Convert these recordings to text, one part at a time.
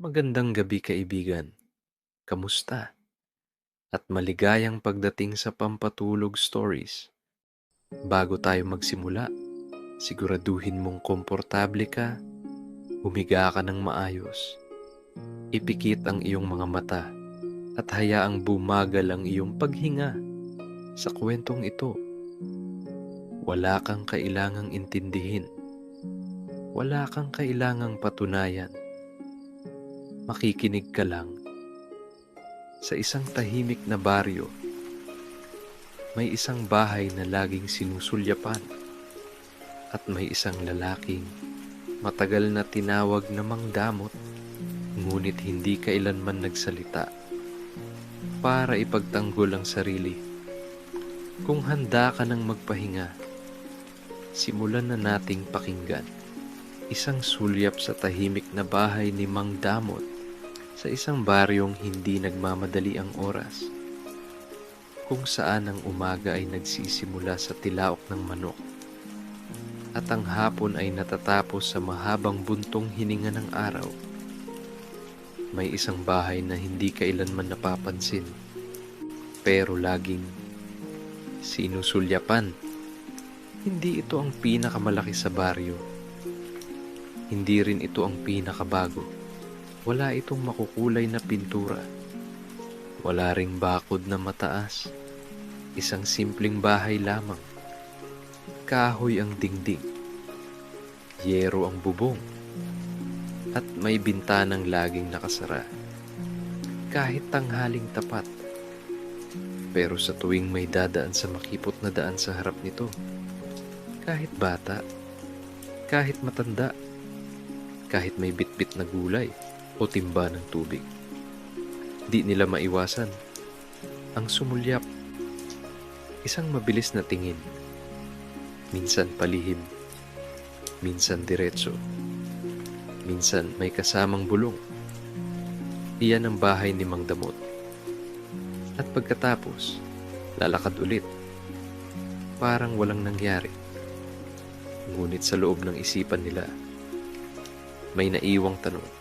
Magandang gabi kaibigan, kamusta? At maligayang pagdating sa Pampatulog Stories. Bago tayo magsimula, siguraduhin mong komportable ka, humiga ka ng maayos, ipikit ang iyong mga mata at hayaang bumagal ang iyong paghinga sa kwentong ito. Wala kang kailangang intindihin, wala kang kailangang patunayan. Makikinig ka lang. Sa isang tahimik na baryo, may isang bahay na laging sinusulyapan at may isang lalaking matagal na tinawag na mangdamot, ngunit hindi kailanman nagsalita para ipagtanggol ang sarili. Kung handa ka ng magpahinga, simulan na nating pakinggan isang sulyap sa tahimik na bahay ni Mang Damot sa isang baryong hindi nagmamadali ang oras, kung saan ang umaga ay nagsisimula sa tilaok ng manok at ang hapon ay natatapos sa mahabang buntong hininga ng araw. May isang bahay na hindi kailanman napapansin, pero laging sinusulyapan. Hindi ito ang pinakamalaki sa baryo. Hindi rin ito ang pinakabago. Wala itong makukulay na pintura. Wala ring bakod na mataas. Isang simpleng bahay lamang. Kahoy ang dingding. Yero ang bubong. At may bintanang laging nakasara. Kahit tanghaling tapat. Pero sa tuwing may dadaan sa makipot na daan sa harap nito, kahit bata, kahit matanda, kahit may bitbit na gulay o timba ng tubig, di nila maiwasan ang sumulyap. Isang mabilis na tingin, minsan palihim, minsan diretso, minsan may kasamang bulong. Iyan ang bahay ni Mang Damot. At pagkatapos, lalakad ulit, parang walang nangyari. Ngunit sa loob ng isipan nila, may naiwang tanong.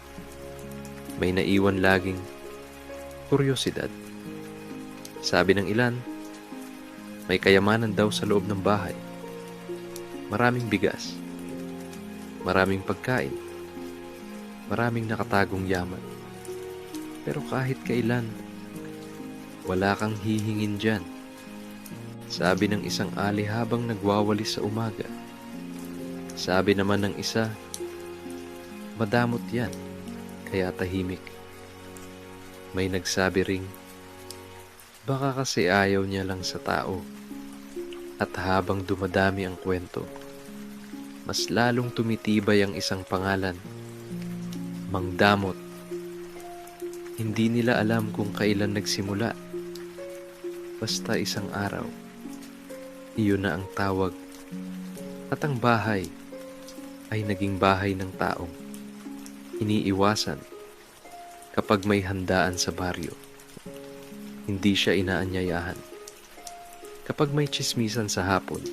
May naiwan laging kuryosidad. Sabi ng ilan, may kayamanan daw sa loob ng bahay. Maraming bigas, maraming pagkain, maraming nakatagong yaman. Pero kahit kailan, wala kang hihingin dyan. Sabi ng isang ali habang nagwawalis sa umaga. Sabi naman ng isa, madamot yan, kaya tahimik. May nagsabi ring, baka kasi ayaw niya lang sa tao. At habang dumadami ang kwento, mas lalong tumitibay ang isang pangalan, Mang Damot. Hindi nila alam kung kailan nagsimula. Basta isang araw, iyon na ang tawag. At ang bahay ay naging bahay ng taong iniiwasan kapag may handaan sa baryo. Hindi siya inaanyayahan. Kapag may tsismisan sa hapon,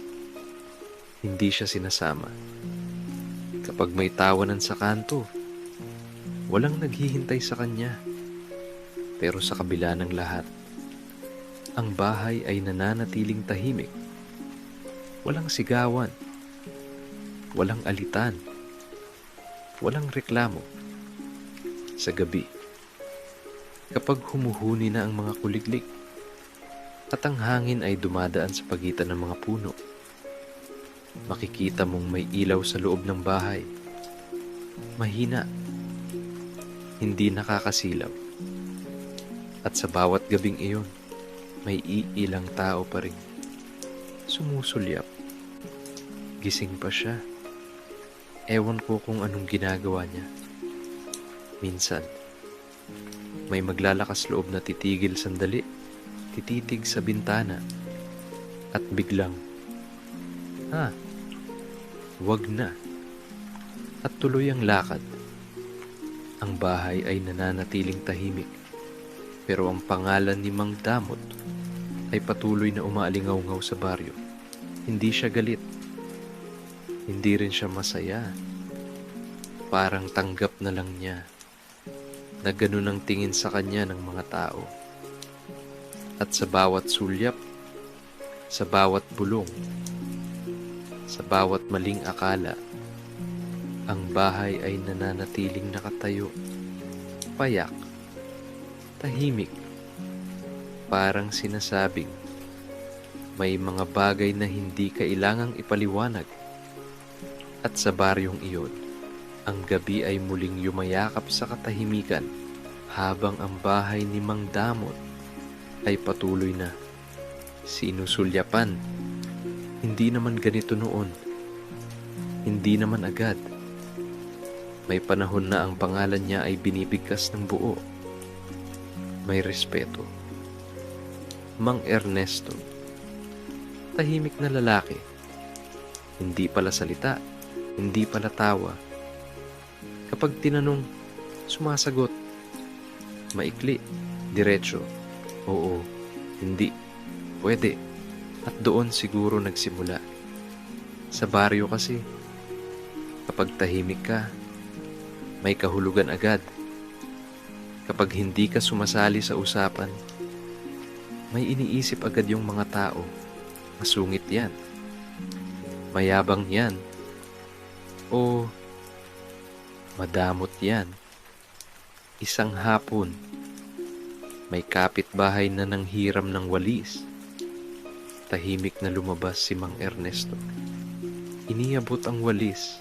hindi siya sinasama. Kapag may tawanan sa kanto, walang naghihintay sa kanya. Pero sa kabila ng lahat, ang bahay ay nananatiling tahimik. Walang sigawan, walang alitan, walang reklamo. Sa gabi, kapag humuhuni na ang mga kuliglig at ang hangin ay dumadaan sa pagitan ng mga puno, makikita mong may ilaw sa loob ng bahay. Mahina, hindi nakakasilaw. At sa bawat gabing iyon, may iilang tao pa rin sumusulyap. Gising pa siya. Ewan ko kung anong ginagawa niya. Minsan, may maglalakas loob na titigil sandali, tititig sa bintana, at biglang, wag na. At tuloy ang lakad. Ang bahay ay nananatiling tahimik, pero ang pangalan ni Mang Damot ay patuloy na umaalingaw-ngaw sa baryo. Hindi siya galit. Hindi rin siya masaya. Parang tanggap na lang niya na ganun ang tingin sa kanya ng mga tao. At sa bawat sulyap, sa bawat bulong, sa bawat maling akala, ang bahay ay nananatiling nakatayo, payak, tahimik, parang sinasabing may mga bagay na hindi kailangang ipaliwanag. At sa baryong iyon, ang gabi ay muling yumayakap sa katahimikan habang ang bahay ni Mang Damot ay patuloy na sinusulyapan. Hindi naman ganito noon. Hindi naman agad. May panahon na ang pangalan niya ay binibigkas ng buo. May respeto. Mang Ernesto. Tahimik na lalaki. Hindi pala salita. Hindi pala tawa. Kapag tinanong, sumasagot. Maikli, diretso. Oo, hindi, pwede. At doon siguro nagsimula. Sa baryo kasi, kapag tahimik ka, may kahulugan agad. Kapag hindi ka sumasali sa usapan, may iniisip agad yung mga tao. Masungit yan. Mayabang yan. O madamot yan. Isang hapon, may kapitbahay na nanghiram ng walis. Tahimik na lumabas si Mang Ernesto. Iniabot ang walis.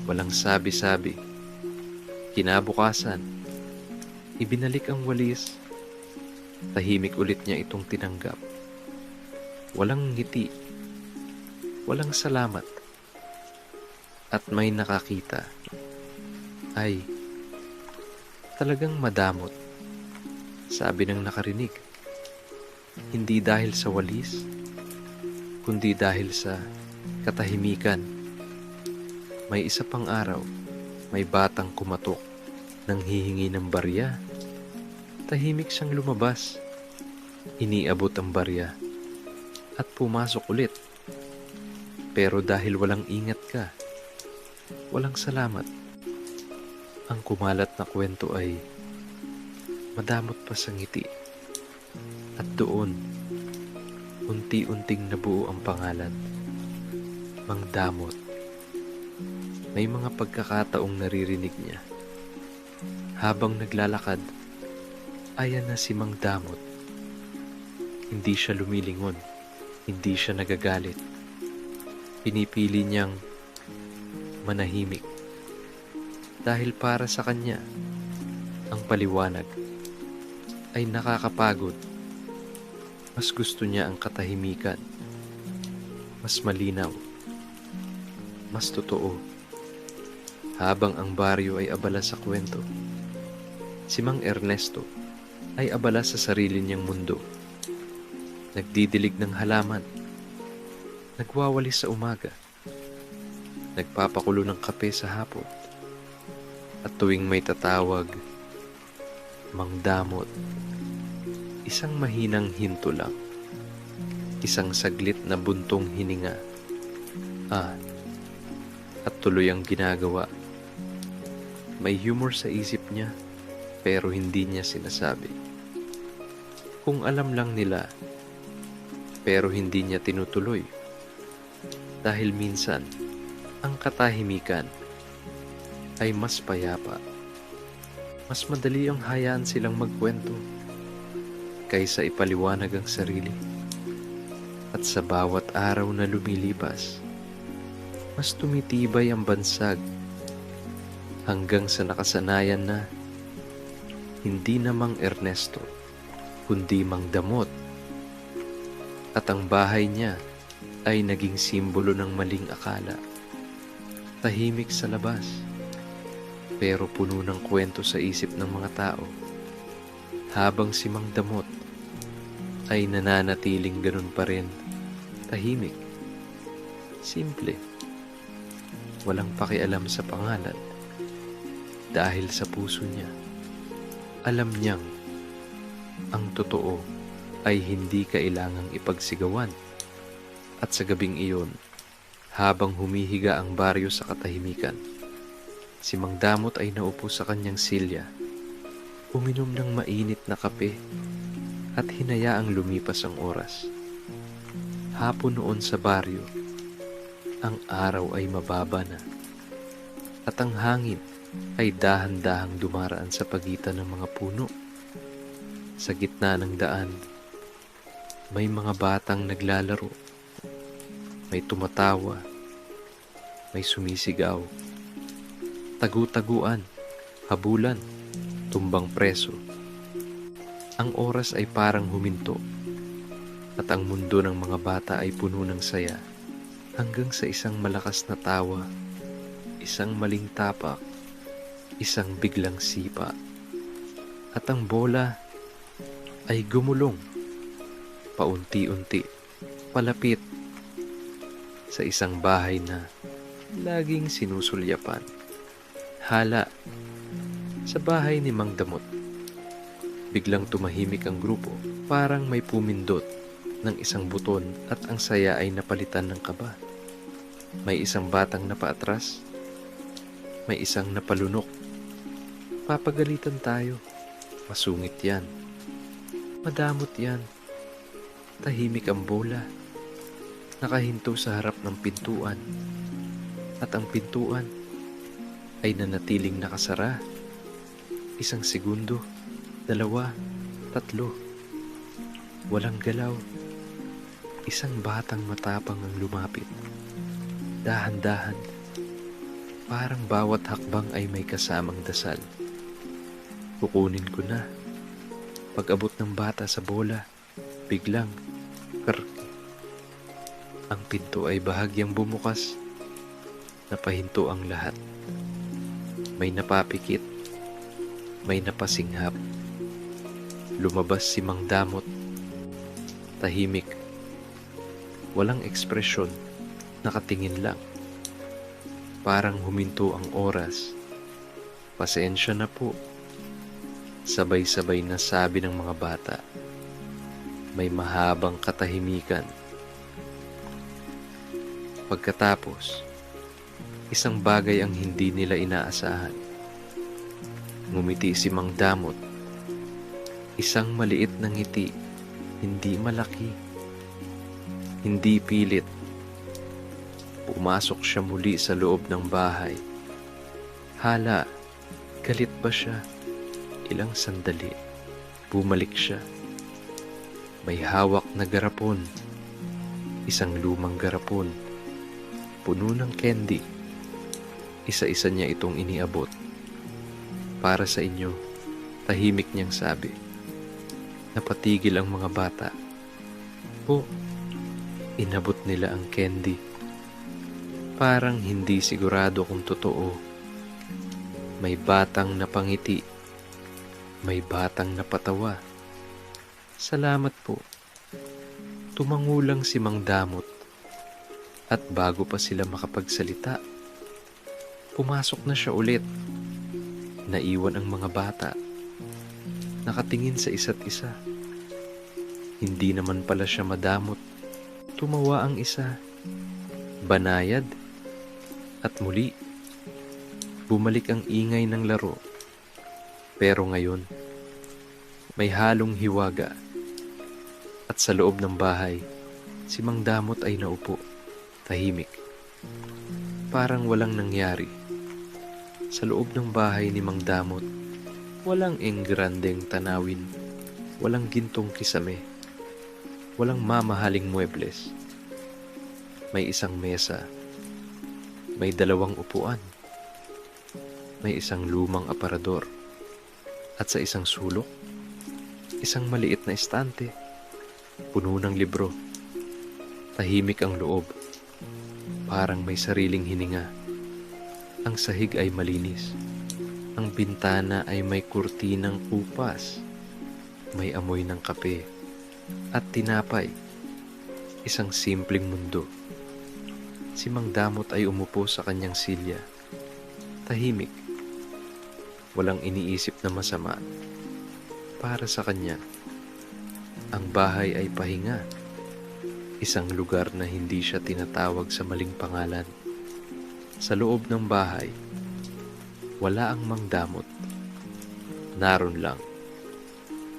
Walang sabi-sabi. Kinabukasan, ibinalik ang walis. Tahimik ulit niya itong tinanggap. Walang ngiti. Walang salamat. At may nakakita. Ay, talagang madamot. Sabi ng nakarinig. Hindi dahil sa walis, kundi dahil sa katahimikan. May isa pang araw, may batang kumatok nang hihingi ng barya. Tahimik siyang lumabas. Iniabot ang barya at pumasok ulit. Pero dahil walang ingat ka, walang salamat, ang kumalat na kwento ay madamot pa sa ngiti. At doon, unti-unting nabuo ang pangalan, Mang Damot. May mga pagkakataong naririnig niya. Habang naglalakad, ayan na si Mang Damot. Hindi siya lumilingon, hindi siya nagagalit. Pinipili niyang manahimik. Dahil para sa kanya, ang paliwanag ay nakakapagod. Mas gusto niya ang katahimikan. Mas malinaw. Mas totoo. Habang ang baryo ay abala sa kwento, si Mang Ernesto ay abala sa sarili niyang mundo. Nagdidilig ng halaman. Nagwawalis sa umaga. Nagpapakulo ng kape sa hapon. At tuwing may tatawag, Mang Damot, isang mahinang hinto lang. Isang saglit na buntong hininga. At tuloy ang ginagawa. May humor sa isip niya, pero hindi niya sinasabi. Kung alam lang nila, pero hindi niya tinutuloy. Dahil minsan, ang katahimikan ay mas payapa. Mas madali ang hayaan silang magkwento kaysa ipaliwanag ang sarili. At sa bawat araw na lumilipas, mas tumitibay ang bansag hanggang sa nakasanayan na hindi na Mang Ernesto, kundi Mang Damot. At ang bahay niya ay naging simbolo ng maling akala. Tahimik sa labas, pero puno ng kwento sa isip ng mga tao. Habang si Mang Damot ay nananatiling ganun pa rin, tahimik, simple, walang pakialam sa pangalan. Dahil sa puso niya, alam niyang ang totoo ay hindi kailangang ipagsigawan. At sa gabing iyon, habang humihiga ang baryo sa katahimikan, si Mang Damot ay naupo sa kanyang silya. uminom ng mainit na kape at hinayaang lumipas ang oras. Hapon noon sa baryo, ang araw ay mababa na at ang hangin ay dahan-dahang dumaraan sa pagitan ng mga puno. Sa gitna ng daan, may mga batang naglalaro, may tumatawa, may sumisigaw, tagu-taguan, habulan, tumbang preso. Ang oras ay parang huminto at ang mundo ng mga bata ay puno ng saya hanggang sa isang malakas na tawa, isang maling tapak, isang biglang sipa, at ang bola ay gumulong paunti-unti palapit sa isang bahay na laging sinusulyapan. Hala, sa bahay ni Mang Damot. Biglang tumahimik ang grupo, parang may pumindot ng isang buton at ang saya ay napalitan ng kaba. May isang batang napaatras, may isang napalunok. Papagalitan tayo, masungit yan, madamot yan. Tahimik ang bola, nakahinto sa harap ng pintuan, at ang pintuan ay nanatiling nakasara. Isang segundo, 2, 3, walang galaw. Isang batang matapang ang lumapit, dahan-dahan, parang bawat hakbang ay may kasamang dasal. Kukunin ko na. Pag-abot ng bata sa bola, biglang karki. Ang pinto ay bahagyang bumukas. Napahinto ang lahat. May napapikit, may napasinghap. Lumabas si Mang Damot. Tahimik, walang ekspresyon, nakatingin lang. Parang huminto ang oras. Pasensya na po. Sabay-sabay na sabi ng mga bata. May mahabang katahimikan. Pagkatapos, isang bagay ang hindi nila inaasahan. Ngumiti si Mang Damot. Isang maliit na ngiti, hindi malaki, hindi pilit. Pumasok siya muli sa loob ng bahay. Hala, galit ba siya? Ilang sandali, bumalik siya. May hawak na garapon, isang lumang garapon, puno ng candy. Isa-isa niya itong iniabot. Para sa inyo, tahimik niyang sabi. Napatigil ang mga bata. Po, inabot nila ang candy. Parang hindi sigurado kung totoo. May batang napangiti. May batang napatawa. Salamat po. Tumangulang si Mang Damot. At bago pa sila makapagsalita, pumasok na siya ulit. Naiwan ang mga bata. Nakatingin sa isa't isa. Hindi naman pala siya madamot. Tumawa ang isa. Banayad. At muli, bumalik ang ingay ng laro. Pero ngayon, may halong hiwaga. At sa loob ng bahay, si Mang Damot ay naupo, tahimik. Parang walang nangyari. Sa loob ng bahay ni Mang Damot, walang engrandeng tanawin, walang gintong kisame, walang mamahaling muebles. May isang mesa, may 2 upuan, may isang lumang aparador, at sa isang sulok, isang maliit na estante, puno ng libro. Tahimik ang loob, parang may sariling hininga. Ang sahig ay malinis. Ang bintana ay may kurtinang kupas. May amoy ng kape at tinapay. Isang simpleng mundo. Si Mang Damot ay umupo sa kanyang silya. Tahimik. Walang iniisip na masama. Para sa kanya, ang bahay ay pahinga. Isang lugar na hindi siya tinatawag sa maling pangalan. Sa loob ng bahay, wala ang Mang Damot. Naroon lang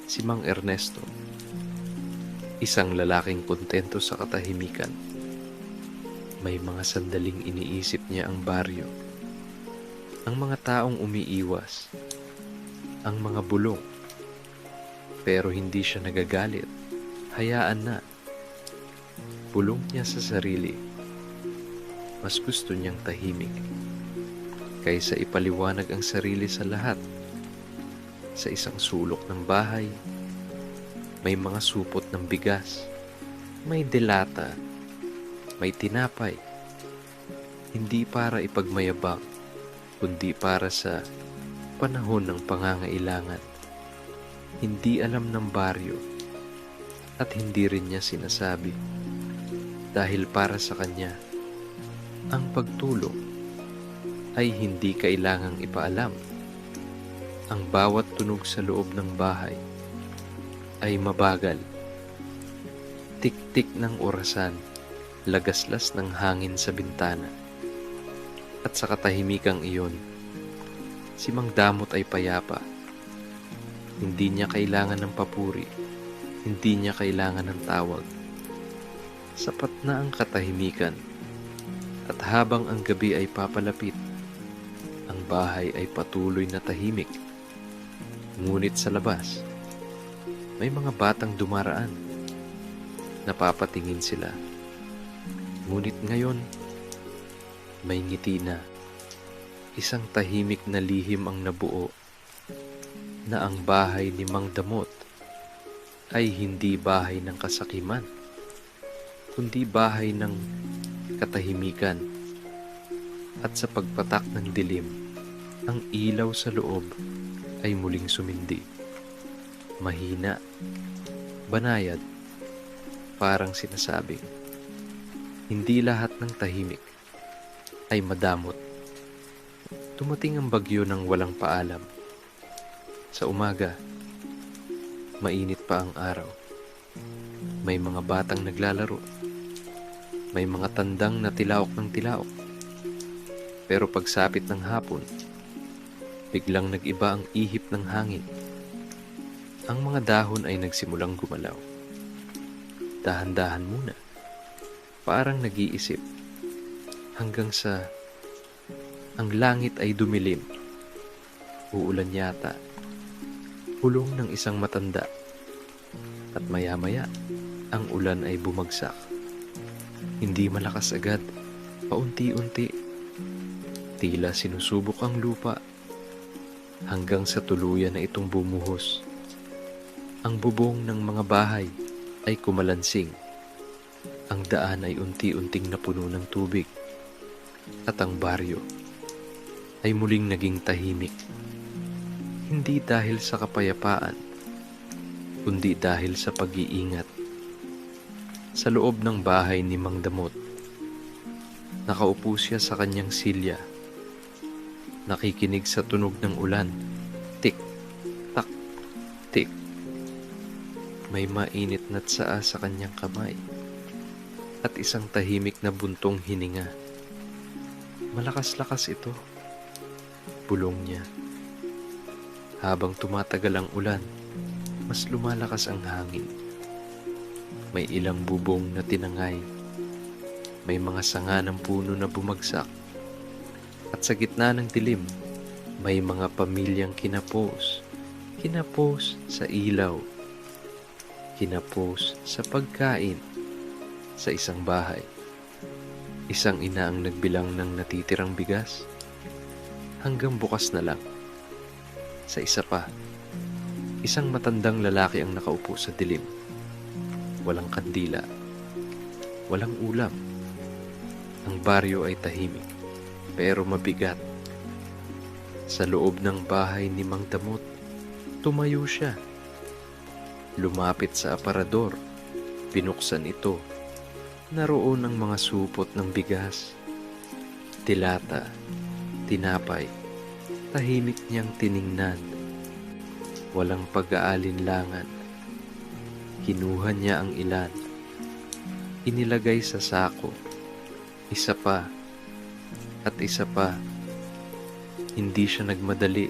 si Mang Ernesto, isang lalaking kontento sa katahimikan. May mga sandaling iniisip niya ang baryo, ang mga taong umiiwas, ang mga bulong. Pero hindi siya nagagalit. Hayaan na. Bulong niya sa sarili. Mas gusto niyang tahimik kaysa ipaliwanag ang sarili sa lahat. Sa isang sulok ng bahay, may mga supot ng bigas, may delata, may tinapay. Hindi para ipagmayabang, kundi para sa panahon ng pangangailangan. Hindi alam ng baryo at hindi rin niya sinasabi dahil para sa kanya, ang pagtulong ay hindi kailangang ipaalam. Ang bawat tunog sa loob ng bahay ay mabagal. Tik-tik ng orasan, lagaslas ng hangin sa bintana. At sa katahimikang iyon, si Mang Damot ay payapa. Hindi niya kailangan ng papuri, hindi niya kailangan ng tawag. Sapat na ang katahimikan. At habang ang gabi ay papalapit, ang bahay ay patuloy na tahimik. Ngunit sa labas, may mga batang dumaraan. Napapatingin sila. Ngunit ngayon, may ngiti na. Isang tahimik na lihim ang nabuo na ang bahay ni Mang Damot ay hindi bahay ng kasakiman, kundi bahay ng katahimikan. At sa pagpatak ng dilim, ang ilaw sa loob ay muling sumindi. Mahina, banayad, parang sinasabing, hindi lahat ng tahimik ay madamot. Dumating ang bagyo ng walang paalam. Sa umaga, mainit pa ang araw. May mga batang naglalaro. May mga tandang na tilaok ng tilaok. Pero pagsapit ng hapon, biglang nag-iba ang ihip ng hangin. Ang mga dahon ay nagsimulang gumalaw. Dahan-dahan muna, parang nag-iisip, hanggang sa ang langit ay dumilim. Uulan yata. Hulong ng isang matanda. At maya-maya, ang ulan ay bumagsak. Hindi malakas agad, paunti-unti. Tila sinusubok ang lupa hanggang sa tuluyan na itong bumuhos. Ang bubong ng mga bahay ay kumalansing. Ang daan ay unti-unting napuno ng tubig. At ang baryo ay muling naging tahimik. Hindi dahil sa kapayapaan, kundi dahil sa pag-iingat. Sa loob ng bahay ni Mang Damot, nakaupo siya sa kanyang silya, nakikinig sa tunog ng ulan. Tik, tak, tik. May mainit na tsaa sa kanyang kamay at isang tahimik na buntong hininga. Malakas-lakas ito, bulong niya. Habang tumatagal ang ulan, mas lumalakas ang hangin. May ilang bubong na tinangay. May mga sanga ng puno na bumagsak. At sa gitna ng dilim, may mga pamilyang kinapos. Kinapos sa ilaw. Kinapos sa pagkain sa isang bahay. Isang ina ang nagbilang ng natitirang bigas hanggang bukas na lang. Sa isa pa, isang matandang lalaki ang nakaupo sa dilim. Walang kandila, walang ulam. Ang baryo ay tahimik, pero mabigat. Sa loob ng bahay ni Mang Damot, tumayo siya. Lumapit sa aparador, binuksan ito. Naroon ang mga supot ng bigas, dilata, tinapay. Tahimik niyang tiningnan. Walang pag-aalinlangan. Kinuha niya ang ilan. Inilagay sa sako. Isa pa. At isa pa. Hindi siya nagmadali.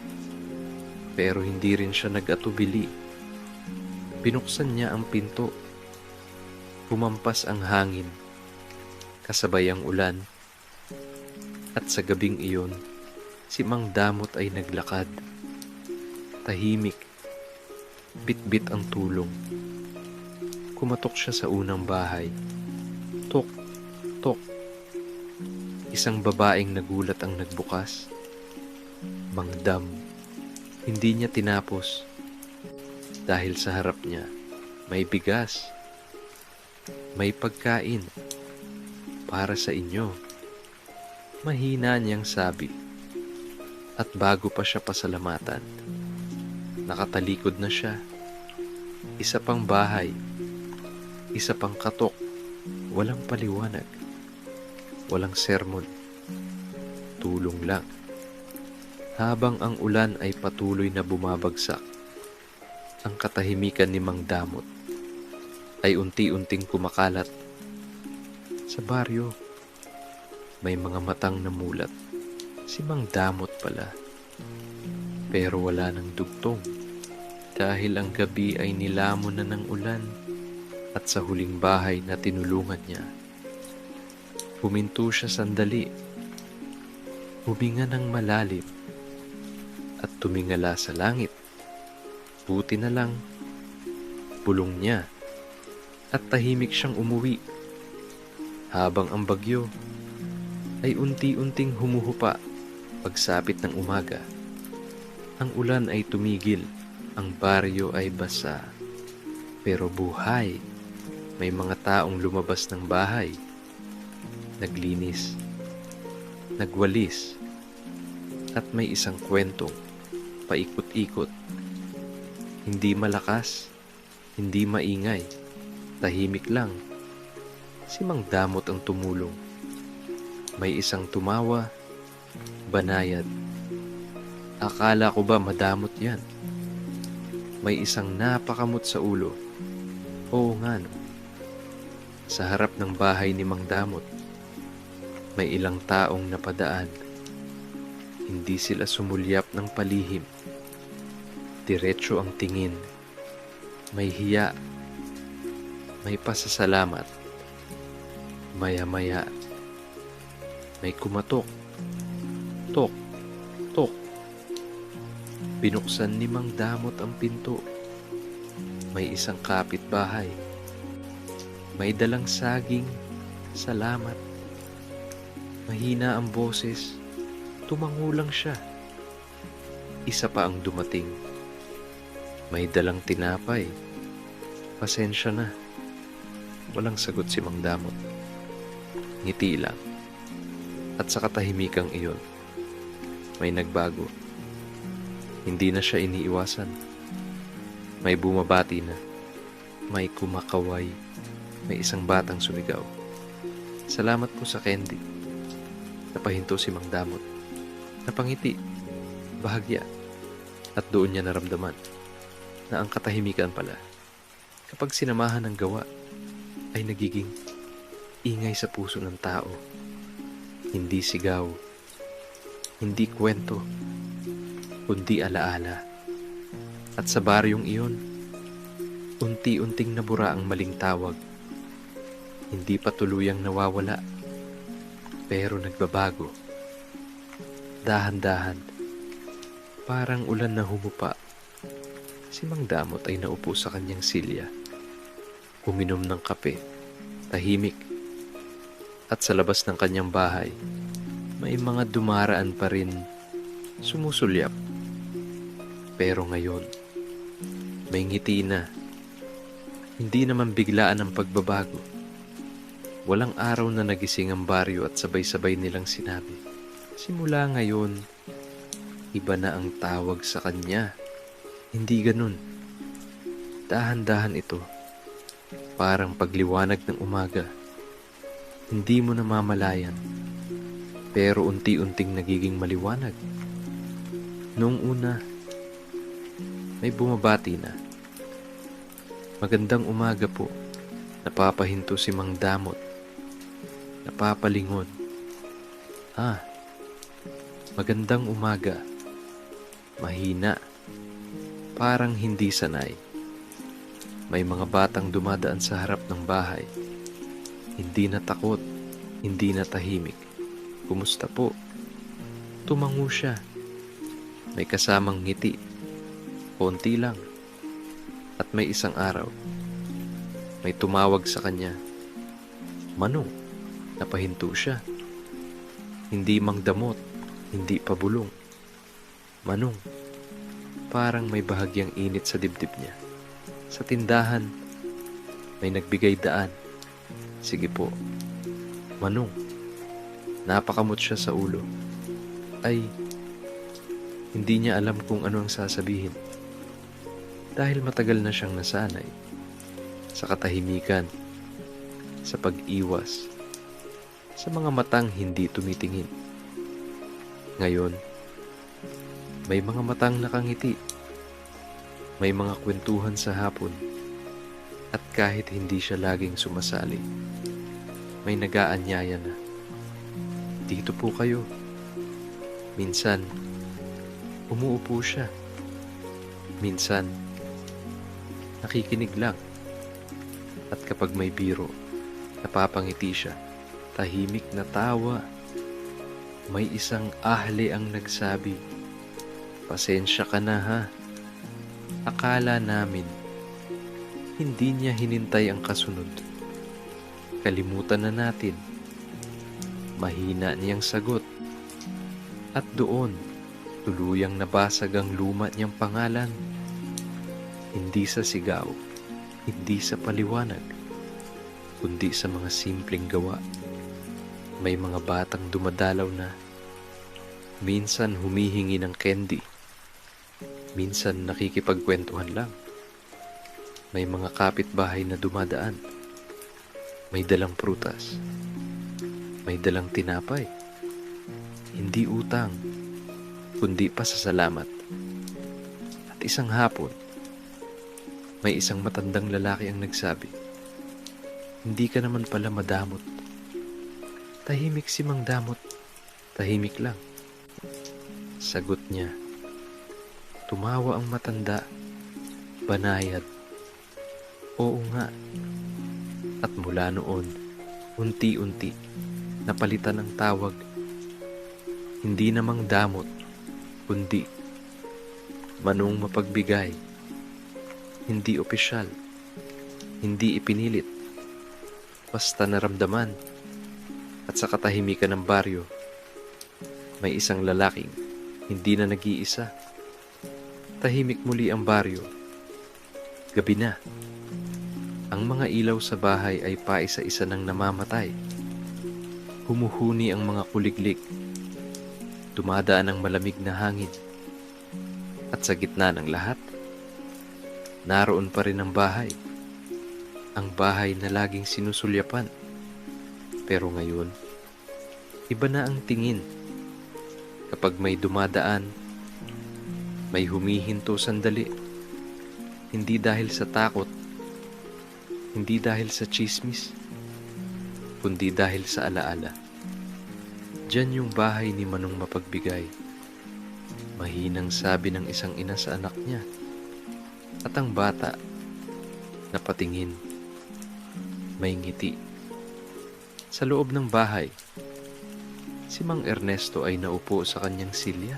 Pero hindi rin siya nag-atubili. Binuksan niya ang pinto. Pumampas ang hangin, kasabay ang ulan. At sa gabing iyon, si Mang Damot ay naglakad. Tahimik, bitbit ang tulong. Kumatok siya sa unang bahay. Tok, tok. Isang babaeng nagulat ang nagbukas. Mang Dam, hindi niya tinapos. Dahil sa harap niya, may bigas. May pagkain. Para sa inyo. Mahina niyang sabi. At bago pa siya pasalamatan, nakatalikod na siya. Isa pang bahay. Isa pang katok. Walang paliwanag. Walang sermon. Tulong lang. Habang ang ulan ay patuloy na bumabagsak, ang katahimikan ni Mang Damot ay unti-unting kumakalat. Sa baryo, may mga matang namulat. Si Mang Damot pala. Pero wala ng dugtong. Dahil ang gabi ay nilamon na ng ulan at sa huling bahay na tinulungan niya, huminto siya sandali. Huminga ng malalim at tumingala sa langit. Buti na lang, bulong niya at tahimik siyang umuwi habang ang bagyo ay unti-unting humuhupa pagsapit ng umaga. Ang ulan ay tumigil, ang baryo ay basa, pero buhay. May mga taong lumabas ng bahay, naglinis, nagwalis, at may isang kwentong paikot-ikot. Hindi malakas, hindi maingay, tahimik lang. Si Mang Damot ang tumulong. May isang tumawa, banayad. Akala ko ba madamot yan? May isang napakamot sa ulo. Oo nga no. Sa harap ng bahay ni Mang Damot, may ilang taong napadaan. Hindi sila sumulyap ng palihim. Diretso ang tingin. May hiya. May pasasalamat. Maya-maya, may kumatok. Tok, tok. Binuksan ni Mang Damot ang pinto. May isang kapitbahay. May dalang saging. Salamat. Mahina ang boses. Tumangulang siya. Isa pa ang dumating. May dalang tinapay. Pasensya na. Walang sagot si Mang Damot. Ngiti lang. At sa katahimikang iyon, may nagbago. Hindi na siya iniiwasan. May bumabati na. May kumakaway. May isang batang sumigaw. Salamat po sa candy. Napahinto si Mang Damot. Napangiti. Bahagya. At doon niya naramdaman na ang katahimikan pala, kapag sinamahan ng gawa, ay nagiging ingay sa puso ng tao. Hindi sigaw, hindi kwento, kundi alaala. At sa baryong iyon, unti-unting nabura ang maling tawag. Hindi pa tuluyang nawawala, pero nagbabago. Dahan-dahan, parang ulan na humupa. Si Mang Damot ay naupo sa kanyang silya. Uminom ng kape, tahimik. At sa labas ng kanyang bahay, may mga dumaraan pa rin sumusulyap. Pero ngayon, may ngiti na. Hindi naman biglaan ang pagbabago. Walang araw na nagising ang baryo at sabay-sabay nilang sinabi, simula ngayon, iba na ang tawag sa kanya. Hindi ganun. Dahan-dahan ito. Parang pagliwanag ng umaga. Hindi mo namamalayan. Pero unti-unting nagiging maliwanag. Noong una, may bumabati na. Magandang umaga po. Napapahinto si Mang Damot. Napapalingon. Magandang umaga. Mahina. parang hindi sanay. May mga batang dumadaan sa harap ng bahay. Hindi na takot, hindi na tahimik. Kumusta po? Tumango siya. May kasamang ngiti. Konti lang. At may isang araw, may tumawag sa kanya. Manong, napahinto siya. Hindi mangdamot, hindi pabulong. Manong, parang may bahagyang init sa dibdib niya. Sa tindahan, may nagbigay daan. Sige po. Manong, napakamot siya sa ulo. Ay, hindi niya alam kung ano ang sasabihin. Dahil matagal na siyang nasanay sa katahimikan, sa pag-iwas, sa mga matang hindi tumitingin. Ngayon, may mga matang nakangiti. May mga kwentuhan sa hapon. At kahit hindi siya laging sumasali, may nag-aanyaya na. Dito po kayo. Minsan, umuupo siya. Minsan, nakikinig lang. At kapag may biro, napapangiti siya. Tahimik na tawa. May isang ahli ang nagsabi, pasensya ka na ha. Akala namin, hindi niya hinintay ang kasunod. Kalimutan na natin. Mahina niyang sagot. At doon, tuluyang nabasag ang luma niyang pangalan. Hindi sa sigaw, hindi sa paliwanag, kundi sa mga simpleng gawa. May mga batang dumadalaw na. Minsan humihingi ng candy. Minsan nakikipagkwentuhan lang. May mga kapitbahay na dumadaan. May dalang prutas. May dalang tinapay. Hindi utang, kundi pasasalamat. At isang hapon, may isang matandang lalaki ang nagsabi, hindi ka naman pala madamot. Tahimik si Mang Damot. Tahimik lang. Sagot niya. Tumawa ang matanda. Banayad. Oo nga. At mula noon, unti-unti, napalitan ang tawag. Hindi na Mang Damot, kundi Manong Mapagbigay. Hindi opisyal. Hindi ipinilit. Basta naramdaman. At sa katahimikan ng baryo, may isang lalaking hindi na nag-iisa. Tahimik muli ang baryo. Gabi na. Ang mga ilaw sa bahay ay paisa-isa nang namamatay. Humuhuni ang mga kuliglig. Dumadaan ang malamig na hangin. At sa gitna ng lahat, naroon pa rin ang bahay. Ang bahay na laging sinusulyapan. Pero ngayon, iba na ang tingin. Kapag may dumadaan, may humihinto sandali. Hindi dahil sa takot, hindi dahil sa tsismis, kundi dahil sa alaala. Diyan yung bahay ni Manong Mapagbigay. Mahinang sabi ng isang ina sa anak niya. At ang bata, napatingin, may ngiti. Sa loob ng bahay, si Mang Ernesto ay naupo sa kanyang silya.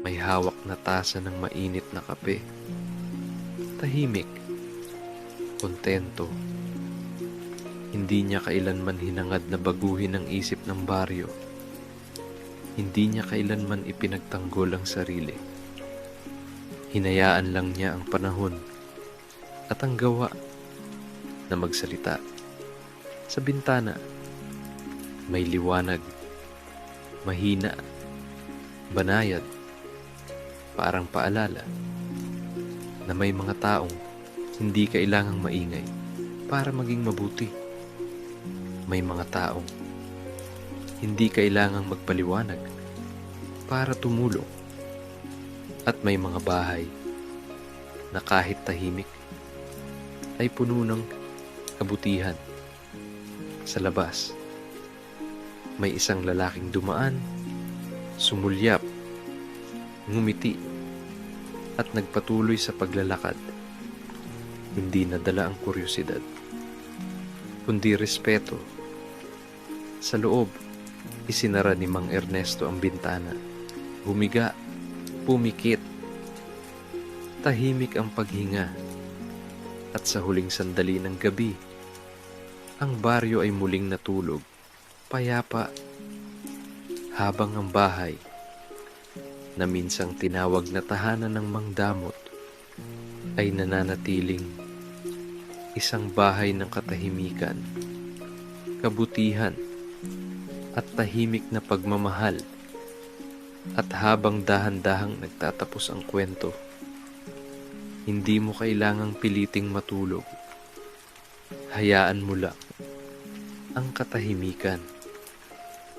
May hawak na tasa ng mainit na kape. Tahimik, kontento. Hindi niya kailanman hinangad na baguhin ang isip ng baryo. Hindi niya kailanman ipinagtanggol ang sarili. Hinayaan lang niya ang panahon at ang gawa na magsalita. Sa bintana, may liwanag, mahina, banayad, parang paalala na may mga taong hindi kailangang maingay para maging mabuti. May mga taong hindi kailangang magpaliwanag para tumulong. At may mga bahay na kahit tahimik ay puno ng kabutihan. Sa labas, may isang lalaking dumaan, sumulyap, ngumiti, at nagpatuloy sa paglalakad. Hindi nadala ang kuryosidad, kundi respeto. Sa loob, isinara ni Mang Ernesto ang bintana. Humiga, pumikit. Tahimik ang paghinga. At sa huling sandali ng gabi, ang baryo ay muling natulog, payapa, habang ang bahay, na minsang tinawag na tahanan ng Mangdamot, ay nananatiling isang bahay ng katahimikan, kabutihan, at tahimik na pagmamahal. At habang dahan-dahang nagtatapos ang kwento, hindi mo kailangang piliting matulog. Hayaan mo lang ang katahimikan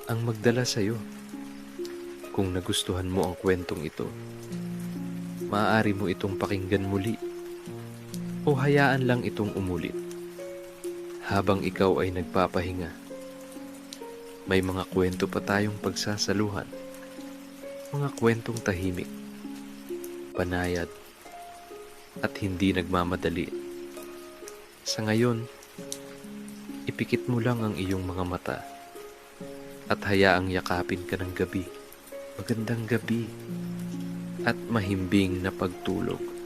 ang magdala sa'yo. Kung nagustuhan mo ang kwentong ito, maaari mo itong pakinggan muli o hayaan lang itong umulit habang ikaw ay nagpapahinga. May mga kwento pa tayong pagsasaluhan, mga kwentong tahimik, panayad, at hindi nagmamadali. Sa ngayon, ipikit mo lang ang iyong mga mata at hayaang yakapin ka ng gabi. Magandang gabi at mahimbing na pagtulog.